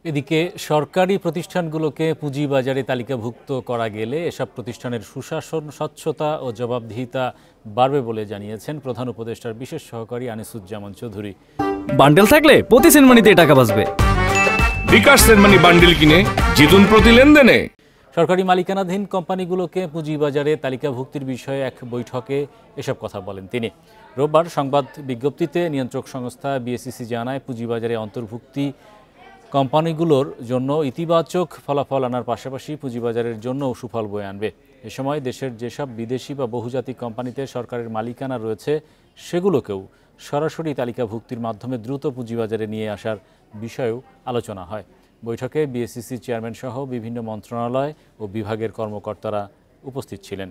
এদিকে সরকারি প্রতিষ্ঠানগুলোকে পুঁজিবাজারে তালিকাভুক্ত করা গেলে এসব প্রতিষ্ঠানের সুশাসন, স্বচ্ছতা ও জবাবদিহিতা বাড়বে বলে জানিয়েছেন প্রধান উপদেষ্টার বিশেষ সহকারী আনিসুজ্জামান চৌধুরী। বান্ডেল থাকলে প্রতি সেনমানিতে টাকা বাঁচবে। বিকাশ সেনমানি বান্ডেল কিনে জিতুন প্রতি লেনদেনে। সরকারি মালিকানাধীন কোম্পানিগুলোকে পুঁজিবাজারে তালিকাভুক্তির বিষয়ে এক বৈঠকে এসব কথা বলেন তিনি। রোববার সংবাদ বিজ্ঞপ্তিতে নিয়ন্ত্রক সংস্থা বিএসইসি জানায়, পুঁজিবাজারে অন্তর্ভুক্তি কোম্পানিগুলোর জন্য ইতিবাচক ফলাফল আনার পাশাপাশি পুঁজিবাজারের জন্যও সুফল বয়ে আনবে। এ সময় দেশের যেসব বিদেশি বা বহুজাতিক কোম্পানিতে সরকারের মালিকানা রয়েছে সেগুলোকেও সরাসরি তালিকাভুক্তির মাধ্যমে দ্রুত পুঁজিবাজারে নিয়ে আসার বিষয়েও আলোচনা হয়। বৈঠকে বিএসইসি চেয়ারম্যান সহ বিভিন্ন মন্ত্রণালয় ও বিভাগের কর্মকর্তারা উপস্থিত ছিলেন।